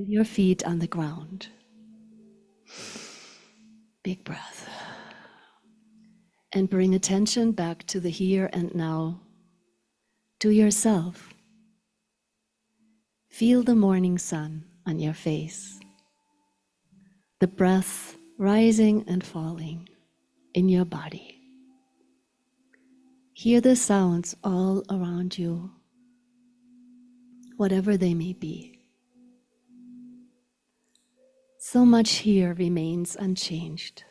Your feet on the ground. Big breath. And bring attention back to the here and now, to yourself. Feel the morning sun on your face, the breath rising and falling in your body. Hear the sounds all around you, whatever they may be. So much here remains unchanged.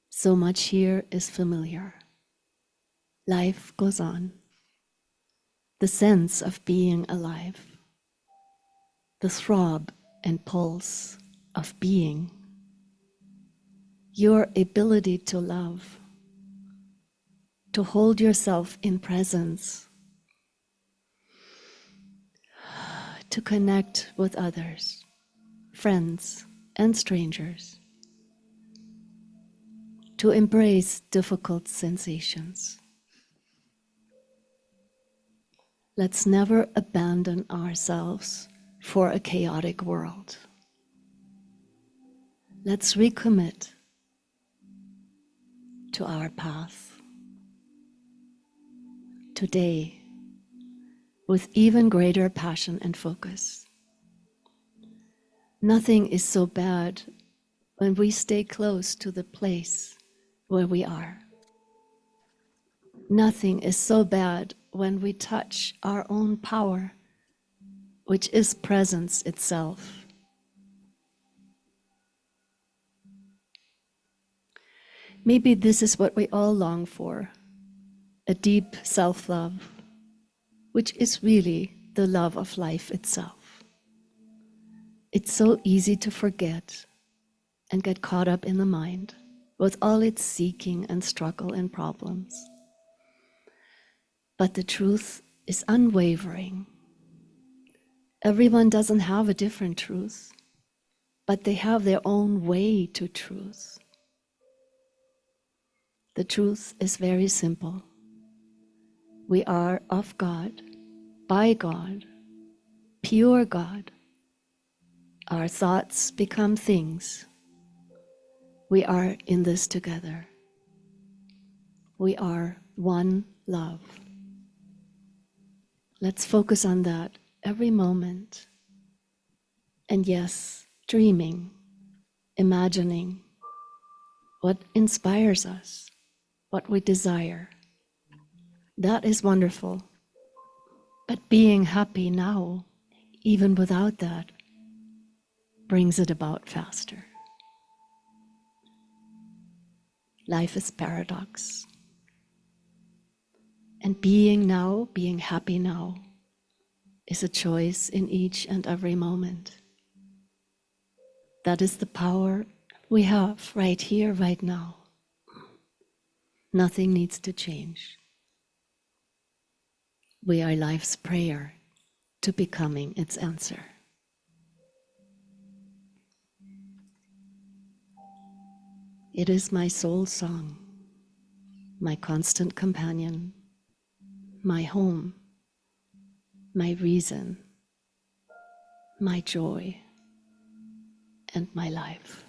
So much here is familiar. Life goes on. The sense of being alive, the throb and pulse of being, your ability to love, to hold yourself in presence, to connect with others, friends and strangers, to embrace difficult sensations. Let's never abandon ourselves for a chaotic world. Let's recommit to our path today with even greater passion and focus. Nothing is so bad when we stay close to the place where we are. Nothing is so bad when we touch our own power, which is presence itself. Maybe this is what we all long for, a deep self-love, which is really the love of life itself. It's so easy to forget and get caught up in the mind with all its seeking and struggle and problems. But the truth is unwavering. Everyone doesn't have a different truth, but they have their own way to truth. The truth is very simple. We are of God, by God, pure God. Our thoughts become things. We are in this together. We are one love. Let's focus on that every moment. And yes, dreaming, imagining what inspires us, what we desire. That is wonderful. But being happy now, even without that, brings it about faster. Life is paradox. And being now, being happy now, is a choice in each and every moment. That is the power we have right here, right now. Nothing needs to change. We are life's prayer to becoming its answer. It is my soul song, my constant companion, my home, my reason, my joy, and my life.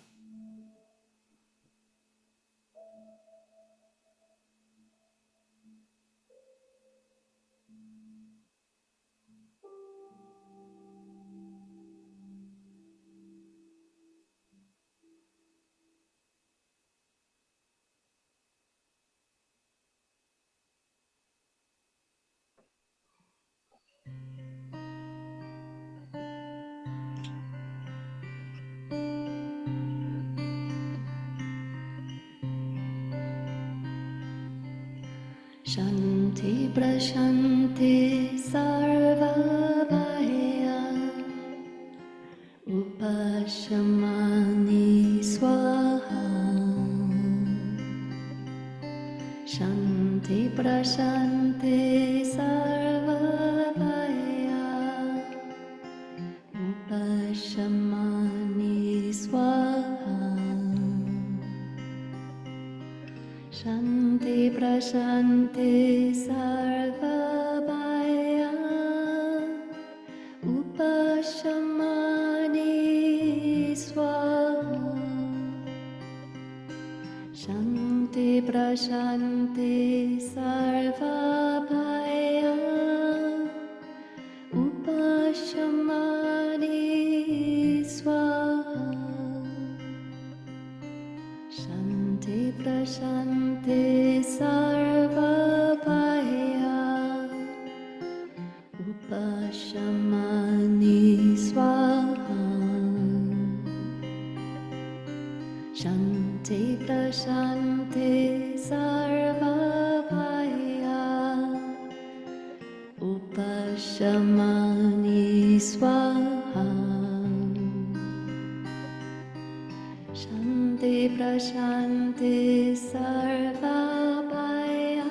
Shanti prashanti sarvabhaya upashamani swaha. Shanti prashanti sarvabhaya upashamani swaha. Shanti prashanti sarvabhaya upashamani prashanti sarvabhaya upashamani swaha. Shanti prashanti sarvabhaya upashamani swaha. Shanti prashanti sarvabhaya upashamani swaha. Shanti prashanti sarvabhaya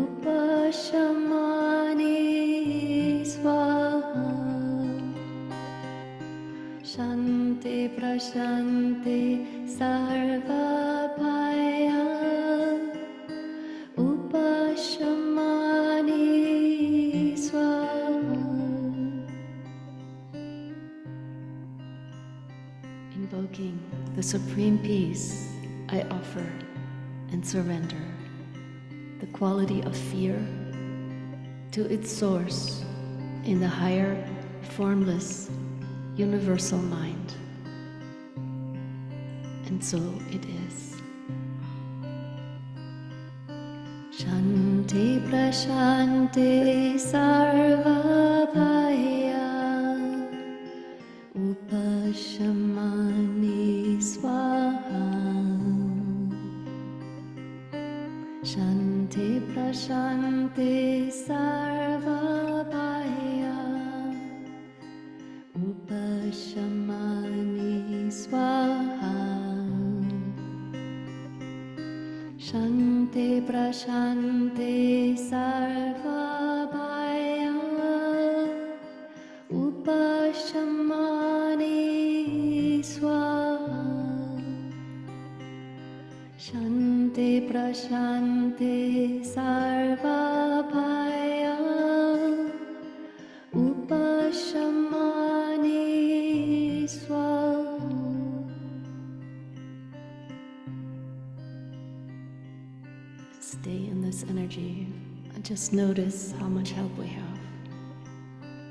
upashamani swaha. Shanti prashanti sarvabhaya upashamani swaha. Invoking the supreme peace, I offer and surrender the quality of fear to its source in the higher, formless, universal mind. And so it is. Shanti prashanti sarvabhaya upashamani swaha. Shanti prashanti sarvabhaya upashamani swaha. Shanti prashanti sarvabhaya upashamani swaha. Shanti prashanti sarvabhaya upashamani swaha. Stay in this energy and just notice how much help we have,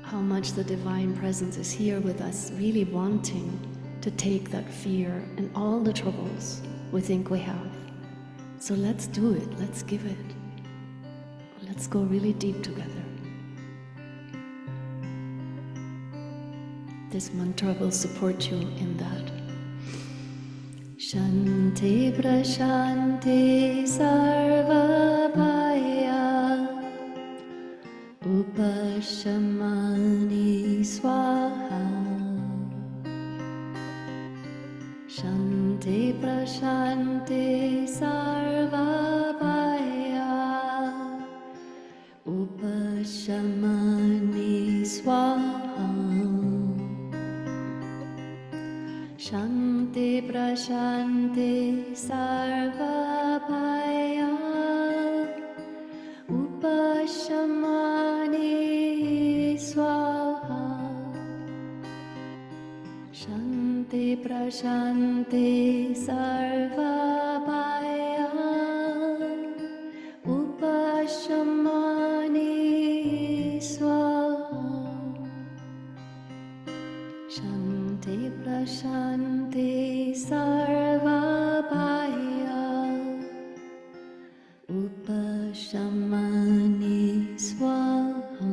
how much the Divine Presence is here with us, really wanting to take that fear and all the troubles we think we have. So let's do it, let's give it. Let's go really deep together. This mantra will support you in that. Shanti prashanti sarvabhaya upashamani swaha. Shanti prashanti sarvabhaya upashamani swaha. Shanti prashanti sarvabhaya upashamani swaha. Shanti prashanti sarvabhaya upashamani swaha. Shanti prashanti sarvabhaya upashamani swaha.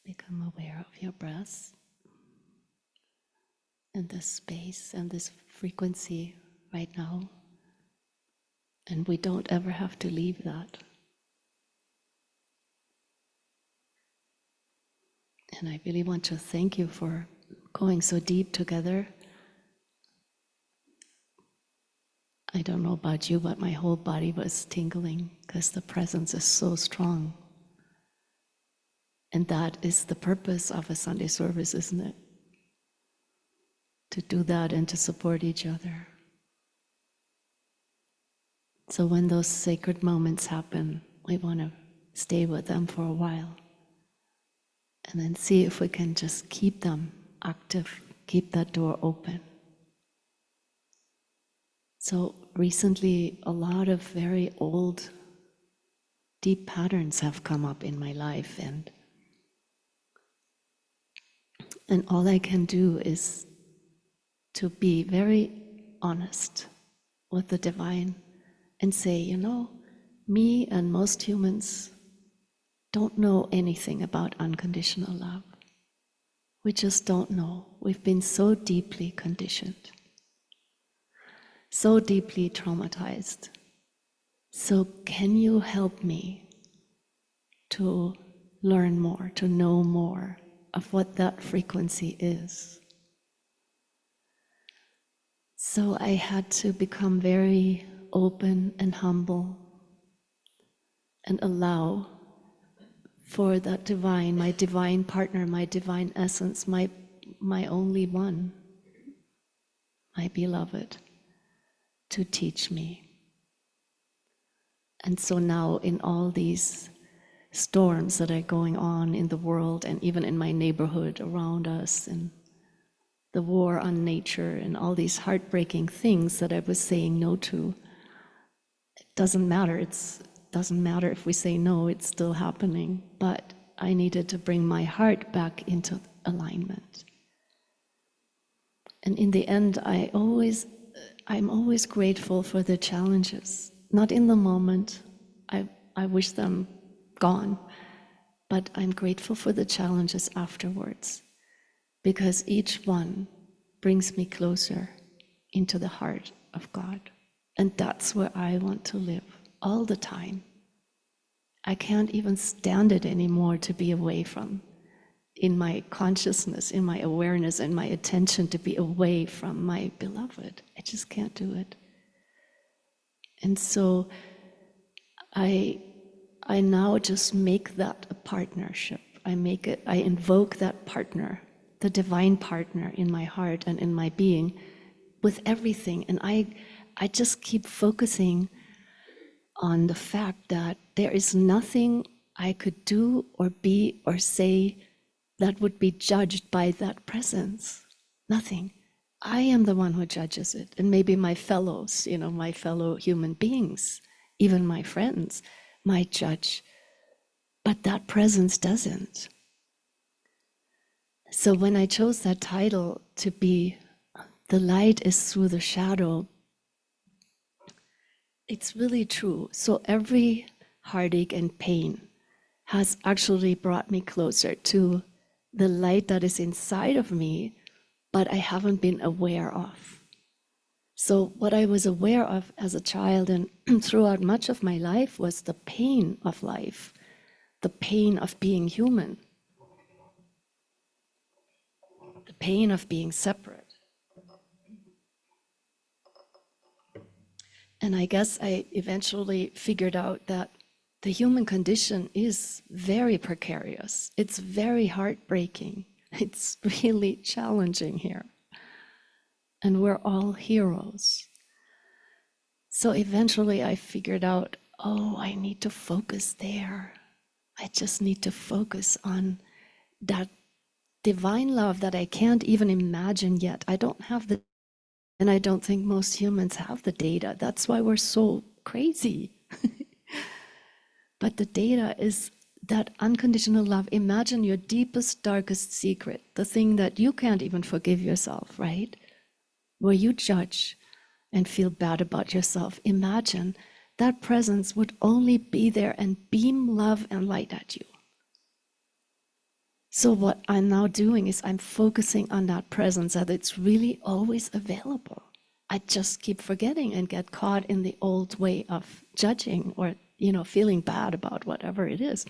Become aware of your breath and this space and this frequency right now. And we don't ever have to leave that. And I really want to thank you for going so deep together. I don't know about you, but my whole body was tingling because the presence is so strong. And that is the purpose of a Sunday service, isn't it? To do that and to support each other. So when those sacred moments happen, we want to stay with them for a while and then see if we can just keep them active, keep that door open. So recently, a lot of very old, deep patterns have come up in my life, and all I can do is to be very honest with the divine and say, you know, me and most humans don't know anything about unconditional love. We just don't know. We've been so deeply conditioned, so deeply traumatized. So can you help me to learn more, to know more of what that frequency is? So I had to become very open and humble and allow for that divine, my divine partner, my divine essence, my only one, my beloved, to teach me. And so now in all these storms that are going on in the world and even in my neighborhood around us, and the war on nature and all these heartbreaking things that I was saying no to, it doesn't matter. It doesn't matter if we say no, it's still happening. But I needed to bring my heart back into alignment. And in the end, I'm always grateful for the challenges. Not in the moment, I wish them gone, but I'm grateful for the challenges afterwards, because each one brings me closer into the heart of God. And that's where I want to live all the time. I can't even stand it anymore to be away from, in my consciousness, in my awareness, and my attention, to be away from my beloved. I just can't do it. And so I now just make that a partnership. I invoke that partner, the divine partner in my heart and in my being, with everything. And I just keep focusing on the fact that there is nothing I could do or be or say that would be judged by that presence. Nothing. I am the one who judges it. And maybe my fellows, my fellow human beings, even my friends, might judge. But that presence doesn't. So when I chose that title to be "The Light is Through the Shadow," it's really true. So every heartache and pain has actually brought me closer to the light that is inside of me, but I haven't been aware of. So what I was aware of as a child and throughout much of my life was the pain of life, the pain of being human, the pain of being separate. And I guess I eventually figured out that the human condition is very precarious. It's very heartbreaking. It's really challenging here. And we're all heroes. So eventually I figured out, I need to focus there. I just need to focus on that divine love that I can't even imagine yet. I don't have the, and I don't think most humans have the data. That's why we're so crazy. But the data is that unconditional love. Imagine your deepest, darkest secret, the thing that you can't even forgive yourself, right? Where you judge and feel bad about yourself. Imagine that presence would only be there and beam love and light at you. So what I'm now doing is I'm focusing on that presence, that it's really always available. I just keep forgetting and get caught in the old way of judging or, feeling bad about whatever it is.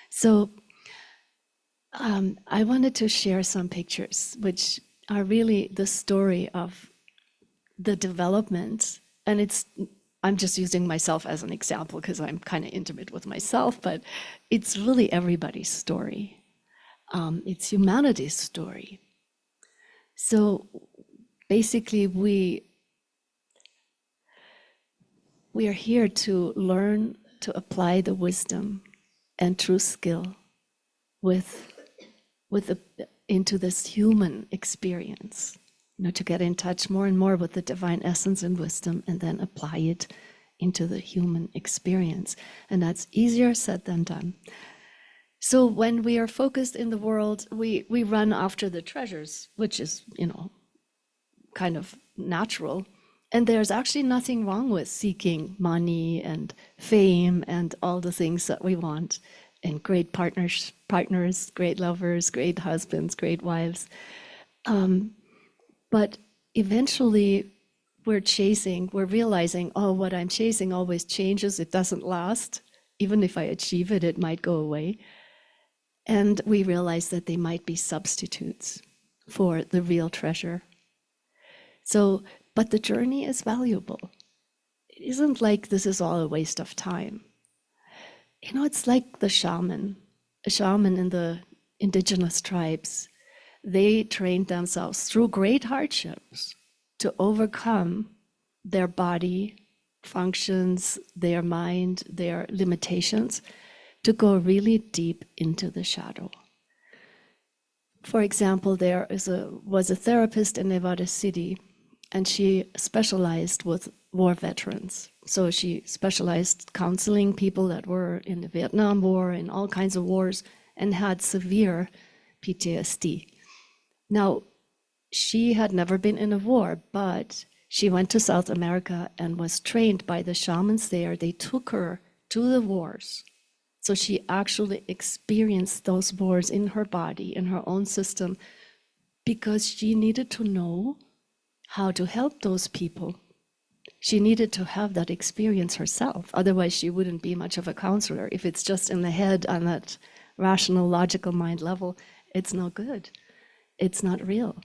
So I wanted to share some pictures, which are really the story of the development. And I'm just using myself as an example because I'm kind of intimate with myself, but it's really everybody's story. It's humanity's story. So basically, we are here to learn to apply the wisdom and true skill with into this human experience. To get in touch more and more with the divine essence and wisdom, and then apply it into the human experience. And that's easier said than done. So when we are focused in the world, we run after the treasures, which is, kind of natural. And there's actually nothing wrong with seeking money and fame and all the things that we want, and great partners, great lovers, great husbands, great wives. But eventually we're realizing, oh, what I'm chasing always changes. It doesn't last. Even if I achieve it, it might go away. And we realize that they might be substitutes for the real treasure. So, but the journey is valuable. It isn't like this is all a waste of time. It's like a shaman in the indigenous tribes. They trained themselves through great hardships to overcome their body functions, their mind, their limitations, to go really deep into the shadow. For example, there was a therapist in Nevada City, and she specialized with war veterans. So she specialized counseling people that were in the Vietnam War, in all kinds of wars, and had severe PTSD. Now, she had never been in a war, but she went to South America and was trained by the shamans there. They took her to the wars. So she actually experienced those wars in her body, in her own system, because she needed to know how to help those people. She needed to have that experience herself. Otherwise, she wouldn't be much of a counselor. If it's just in the head on that rational, logical mind level, it's no good. It's not real.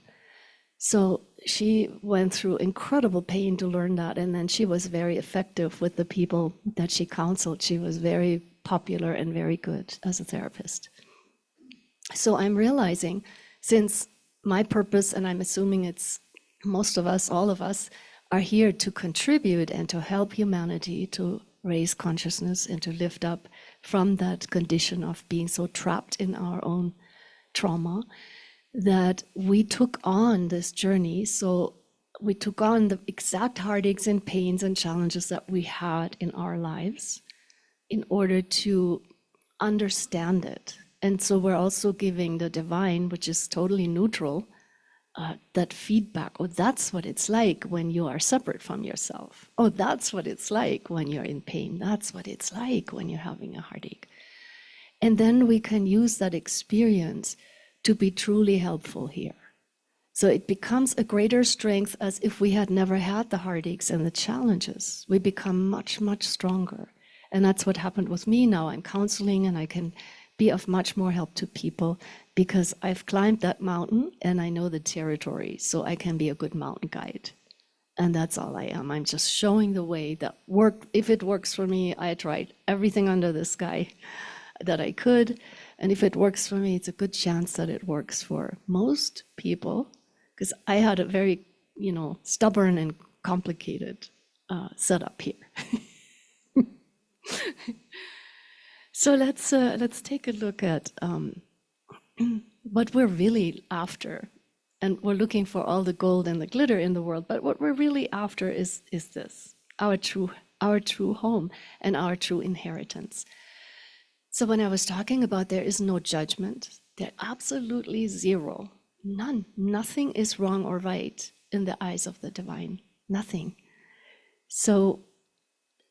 So she went through incredible pain to learn that. And then she was very effective with the people that she counseled. She was very popular and very good as a therapist. So I'm realizing, since my purpose, and I'm assuming it's most of us, all of us, are here to contribute and to help humanity to raise consciousness and to lift up from that condition of being so trapped in our own trauma, that we took on this journey. So we took on the exact heartaches and pains and challenges that we had in our lives in order to understand it. And so we're also giving the divine, which is totally neutral, that feedback. Oh, that's what it's like when you are separate from yourself. Oh, that's what it's like when you're in pain. That's what it's like when you're having a heartache. And then we can use that experience to be truly helpful here. So it becomes a greater strength, as if we had never had the heartaches and the challenges. We become much, much stronger. And that's what happened with me now. I'm counseling and I can be of much more help to people because I've climbed that mountain and I know the territory, so I can be a good mountain guide. And that's all I am. I'm just showing the way that if it works for me, I tried everything under the sky that I could. And if it works for me, it's a good chance that it works for most people, because I had a very, stubborn and complicated setup here. So let's take a look at what we're really after. And we're looking for all the gold and the glitter in the world, but what we're really after is this, our true home and our true inheritance. So when I was talking about there is no judgment, there absolutely zero, none, nothing is wrong or right in the eyes of the divine, nothing. So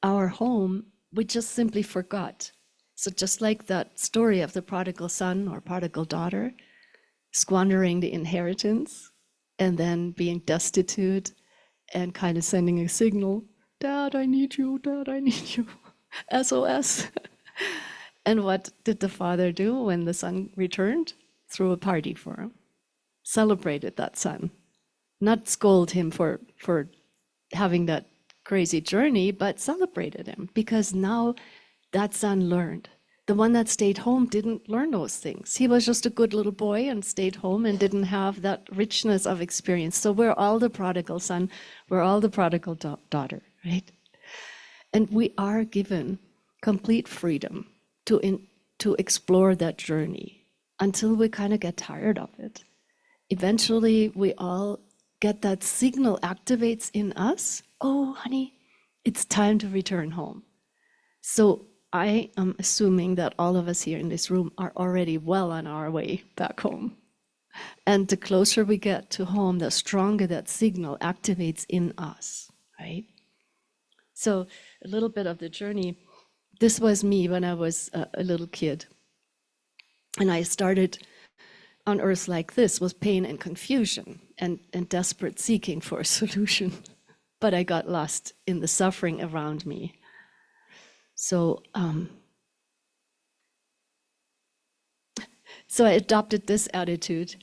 our home, we just simply forgot. So just like that story of the prodigal son or prodigal daughter, squandering the inheritance and then being destitute and kind of sending a signal, Dad, I need you, Dad, I need you, SOS. And what did the father do when the son returned? Threw a party for him, celebrated that son, not scold him for having that crazy journey, but celebrated him because now that son learned. The one that stayed home didn't learn those things. He was just a good little boy and stayed home and didn't have that richness of experience. So we're all the prodigal son, we're all the prodigal daughter, right? And we are given complete freedom to explore that journey until we kind of get tired of it. Eventually, we all get that signal activates in us. Oh, honey, it's time to return home. So I am assuming that all of us here in this room are already well on our way back home. And the closer we get to home, the stronger that signal activates in us, right? So a little bit of the journey. This was me when I was a little kid. And I started on earth like this with pain and confusion and desperate seeking for a solution. But I got lost in the suffering around me. So I adopted this attitude.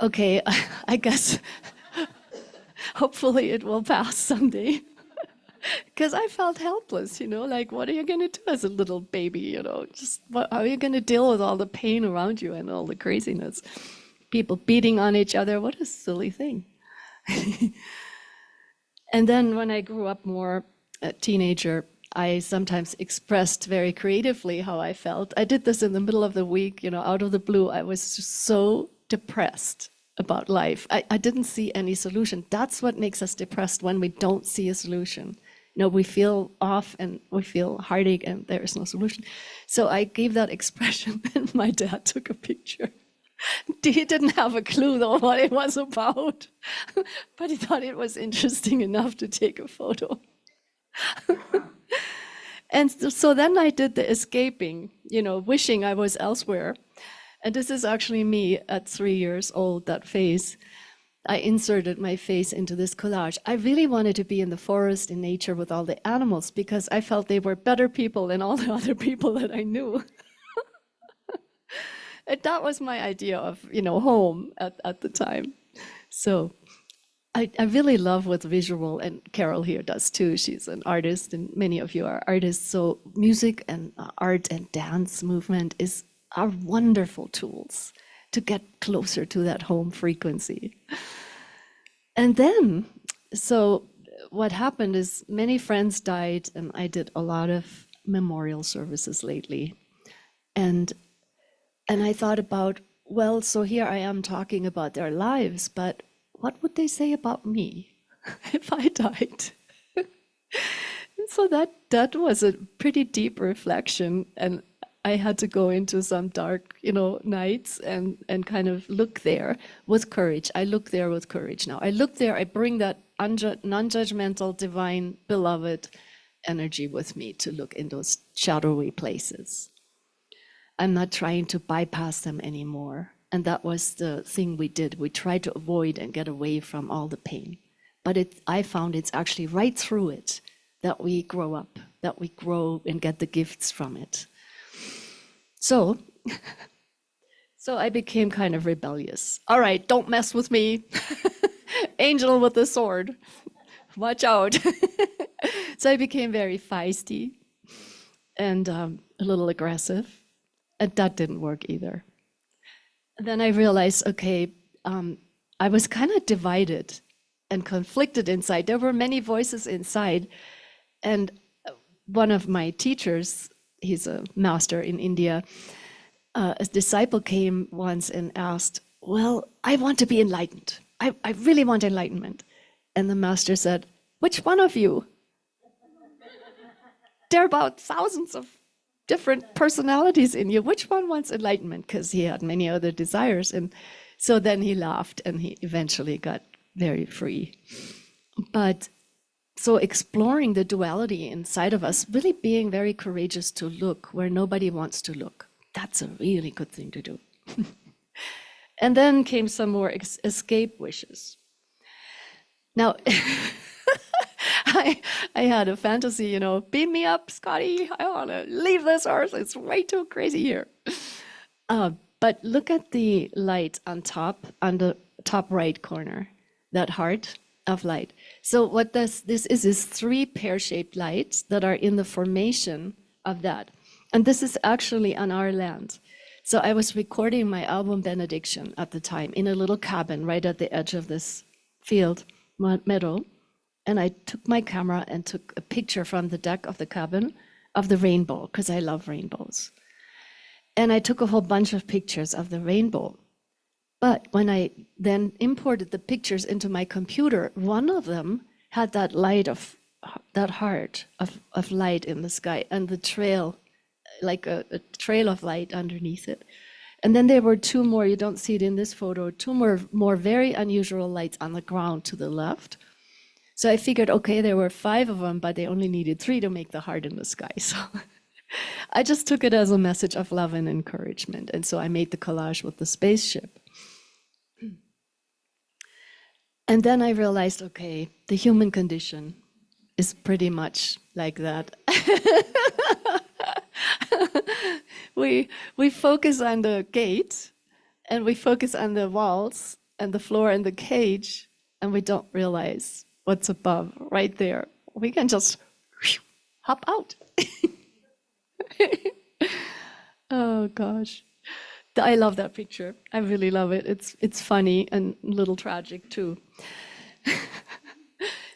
Okay, I guess hopefully it will pass someday. Because I felt helpless, like what are you going to do as a little baby, just how are you going to deal with all the pain around you and all the craziness? People beating on each other, what a silly thing. And then when I grew up more, a teenager, I sometimes expressed very creatively how I felt. I did this in the middle of the week, out of the blue. I was just so depressed about life. I didn't see any solution. That's what makes us depressed, when we don't see a solution. We feel off and we feel heartache and there is no solution. So I gave that expression and my dad took a picture. He didn't have a clue though what it was about, but he thought it was interesting enough to take a photo. And so then I did the escaping, wishing I was elsewhere. And this is actually me at 3 years old, that face. I inserted my face into this collage. I really wanted to be in the forest, in nature, with all the animals, because I felt they were better people than all the other people that I knew. And that was my idea of, home at the time. So I really love with visual, and Carol here does too. She's an artist, and many of you are artists. So music and art and dance movement are wonderful tools to get closer to that home frequency. And then, so what happened is many friends died, and I did a lot of memorial services lately. And I thought about, well, so here I am talking about their lives, but what would they say about me if I died? So that was a pretty deep reflection, and I had to go into some dark, nights and kind of look there with courage. I look there with courage now. I look there, I bring that non-judgmental, divine, beloved energy with me to look in those shadowy places. I'm not trying to bypass them anymore. And that was the thing we did. We tried to avoid and get away from all the pain. But I found it's actually right through it that we grow up, that we grow and get the gifts from it. So I became kind of rebellious. All right, don't mess with me. Angel with the sword. Watch out. So I became very feisty and a little aggressive. And that didn't work either. Then I realized, okay, I was kind of divided and conflicted inside. There were many voices inside. And one of my teachers, he's a master in India, a disciple came once and asked, well, I want to be enlightened. I really want enlightenment. And the master said, which one of you? There are about thousands of different personalities in you. Which one wants enlightenment? Because he had many other desires. And so then he laughed and he eventually got very free. But So exploring the duality inside of us, really being very courageous to look where nobody wants to look. That's a really good thing to do. And then came some more escape wishes. Now, I had a fantasy, beam me up, Scotty. I want to leave this earth. It's way too crazy here. But look at the light on the top right corner, that heart of light. So what this is 3 pear-shaped lights that are in the formation of that. And this is actually on our land. So I was recording my album Benediction at the time in a little cabin right at the edge of this field, meadow. And I took my camera and took a picture from the deck of the cabin of the rainbow, because I love rainbows. And I took a whole bunch of pictures of the rainbow. But when I then imported the pictures into my computer, one of them had that that heart of light in the sky and the trail, like a trail of light underneath it. And then there were 2 more, you don't see it in this photo, 2 more very unusual lights on the ground to the left. So I figured, okay, there were 5 of them, but they only needed 3 to make the heart in the sky. So I just took it as a message of love and encouragement. And so I made the collage with the spaceship. And then I realized, okay, the human condition is pretty much like that. We focus on the gate, and we focus on the walls and the floor and the cage, and we don't realize what's above right there. We can just hop out. Oh gosh. I love that picture. I really love it. It's funny and a little tragic too.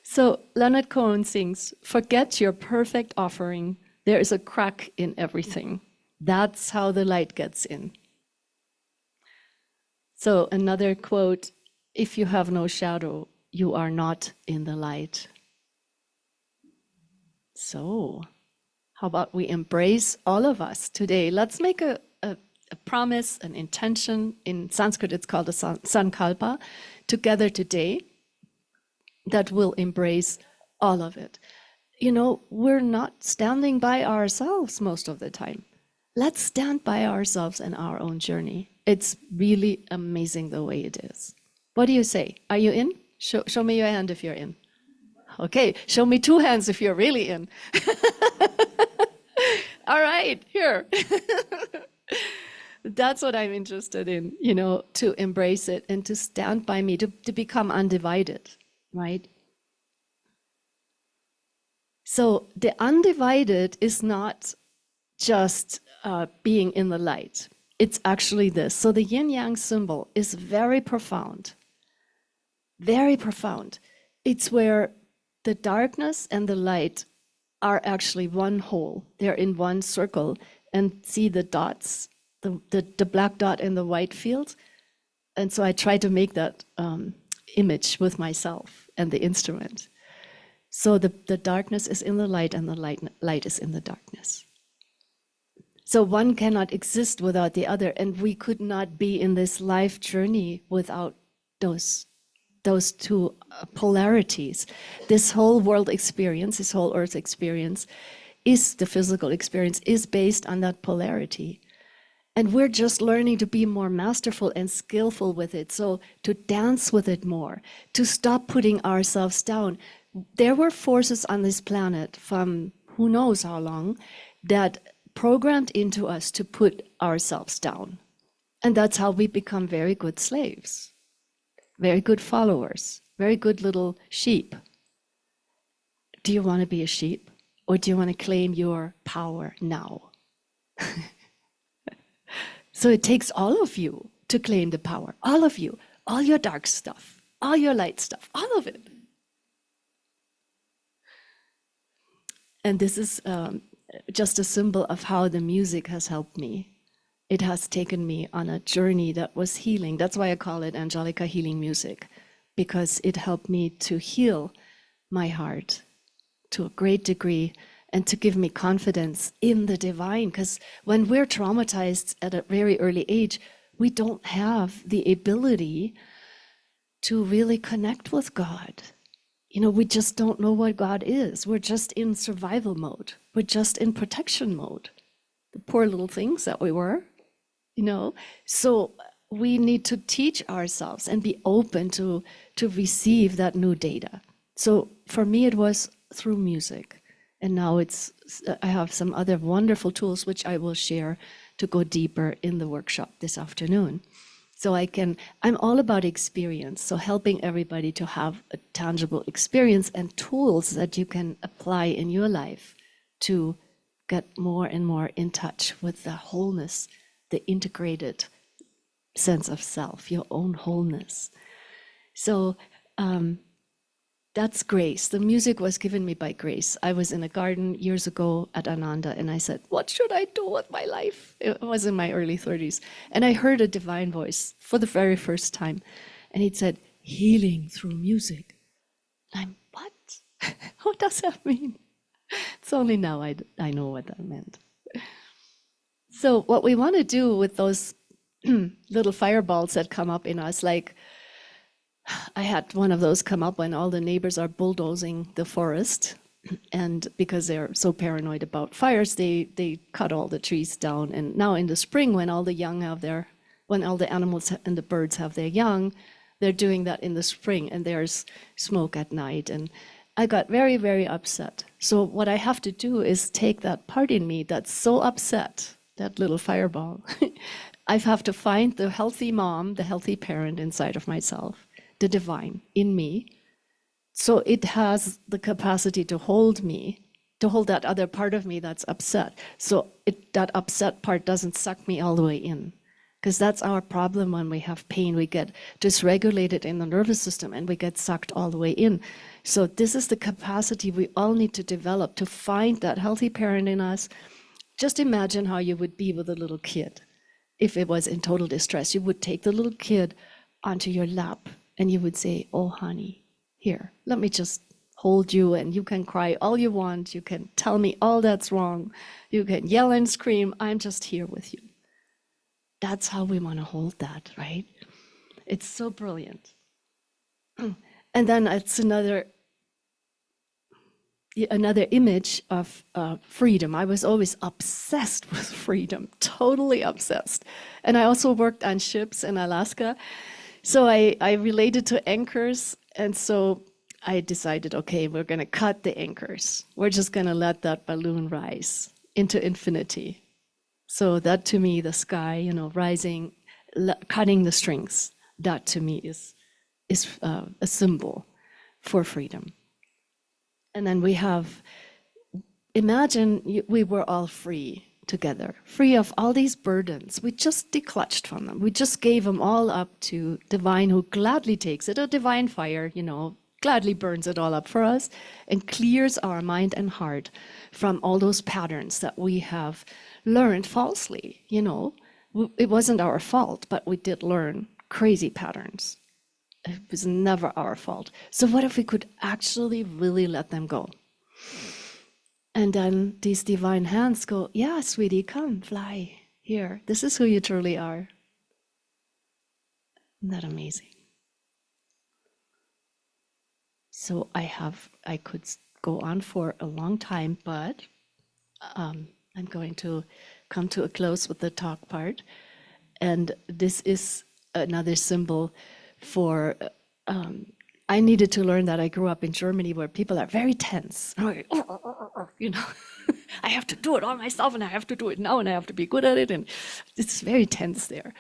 So Leonard Cohen sings, "Forget your perfect offering. There is a crack in everything. That's how the light gets in." So another quote, "If you have no shadow, you are not in the light." So how about we embrace all of us today? Let's make a promise, an intention. In Sanskrit, it's called a sankalpa, together today, that will embrace all of it. We're not standing by ourselves most of the time. Let's stand by ourselves and our own journey. It's really amazing the way it is. What do you say? Are you in? Show me your hand if you're in. Okay, show me 2 hands if you're really in. All right, here. That's what I'm interested in, to embrace it and to stand by me, to become undivided, right? So the undivided is not just being in the light. It's actually this. So the yin-yang symbol is very profound, very profound. It's where the darkness and the light are actually one whole. They're in one circle, and see the dots, the black dot in the white field. And so I try to make that image with myself and the instrument. So the darkness is in the light, and the light is in the darkness. So one cannot exist without the other, and we could not be in this life journey without those 2 polarities. This whole world experience, this whole earth experience, is the physical experience, is based on that polarity. And we're just learning to be more masterful and skillful with it. So to dance with it more, to stop putting ourselves down. There were forces on this planet from who knows how long that programmed into us to put ourselves down. And that's how we become very good slaves, very good followers, very good little sheep. Do you want to be a sheep, or do you want to claim your power now? So it takes all of you to claim the power, all of you, all your dark stuff, all your light stuff, all of it. And this is just a symbol of how the music has helped me. It has taken me on a journey that was healing. That's why I call it Angelika healing music, because it helped me to heal my heart to a great degree and to give me confidence in the divine. Because when we're traumatized at a very early age, we don't have the ability to really connect with God. we just don't know what God is. We're just in survival mode. We're just in protection mode. The poor little things that we were, So we need to teach ourselves and be open to receive that new data. So for me, it was through music. And now I have some other wonderful tools, which I will share to go deeper in the workshop this afternoon. So I'm all about experience. So helping everybody to have a tangible experience and tools that you can apply in your life to get more and more in touch with the wholeness, the integrated sense of self, your own wholeness. So that's grace. The music was given me by grace. I was in a garden years ago at Ananda, and I said, what should I do with my life? It was in my early 30s. And I heard a divine voice for the very first time. And it said, healing through music. And I'm, what? What does that mean? It's only now I know what that meant. So what we want to do with those little fireballs that come up in us, like I had one of those come up when all the neighbors are bulldozing the forest, and because they're so paranoid about fires, they cut all the trees down. And now in the spring, when all the animals and the birds have their young, they're doing that in the spring, and there's smoke at night. And I got very, very upset. So what I have to do is take that part in me that's so upset, that little fireball. I have to find the healthy mom, the healthy parent inside of myself, the divine in me. So it has the capacity to hold me, to hold that other part of me that's upset. So that upset part doesn't suck me all the way in. Because that's our problem when we have pain. We get dysregulated in the nervous system and we get sucked all the way in. So this is the capacity we all need to develop to find that healthy parent in us. Just imagine how you would be with a little kid. If it was in total distress, you would take the little kid onto your lap and you would say, oh, honey, here, let me just hold you, and you can cry all you want. You can tell me all that's wrong. You can yell and scream. I'm just here with you. That's how we want to hold that, right? It's so brilliant. And then it's another image of freedom. I was always obsessed with freedom, totally obsessed. And I also worked on ships in Alaska. So I related to anchors. And so I decided, okay, we're going to cut the anchors. We're just going to let that balloon rise into infinity. So that to me, the sky, rising, cutting the strings, that to me is a symbol for freedom. And then imagine we were all free together, free of all these burdens. We just declutched from them. We just gave them all up to divine, who gladly takes it, a divine fire, gladly burns it all up for us and clears our mind and heart from all those patterns that we have learned falsely. It wasn't our fault, but we did learn crazy patterns. It was never our fault. So what if we could actually really let them go? And then these divine hands go, yeah, sweetie, come, fly here. This is who you truly are. Isn't that amazing? So I could go on for a long time, but I'm going to come to a close with the talk part. And this is another symbol for, I needed to learn that. I grew up in Germany where people are very tense. I have to do it all myself, and I have to do it now, and I have to be good at it. And it's very tense there.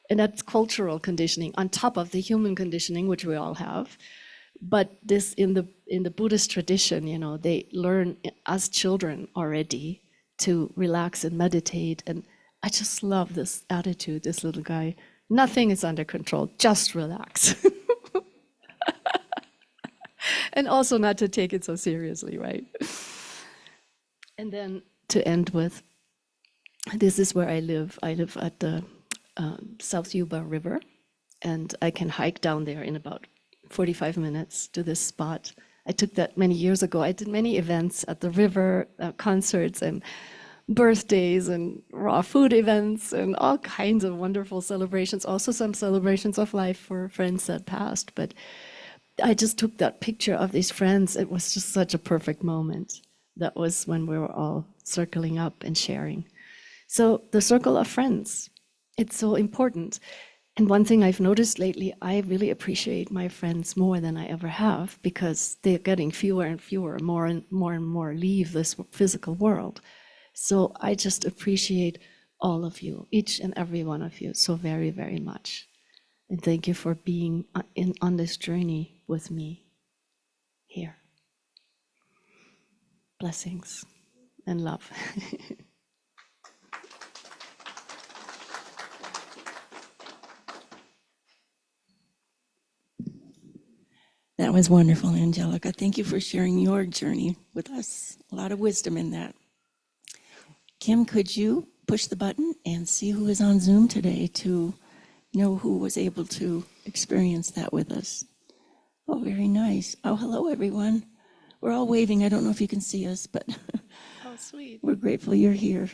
And that's cultural conditioning on top of the human conditioning, which we all have. But this in the Buddhist tradition, they learn as children already to relax and meditate. And I just love this attitude, this little guy. Nothing is under control, just relax. And also not to take it so seriously, right? And then to end with, this is where I live. I live at the South Yuba River, and I can hike down there in about 45 minutes to this spot. I took that many years ago. I did many events at the river, concerts and birthdays and raw food events and all kinds of wonderful celebrations, also some celebrations of life for friends that passed. But I just took that picture of these friends. It was just such a perfect moment. That was when we were all circling up and sharing. So the circle of friends, it's so important. And one thing I've noticed lately, I really appreciate my friends more than I ever have because they're getting fewer and fewer, more and more leave this physical world. So I just appreciate all of you, each and every one of you, so very, very much. And thank you for being on this journey with me here. Blessings and love. That was wonderful, Angelika. Thank you for sharing your journey with us. A lot of wisdom in that. Kim, could you push the button and see who is on Zoom today to know who was able to experience that with us? Oh, very nice. Oh, hello, everyone. We're all waving. I don't know if you can see us, but Oh, sweet. we're grateful you're here.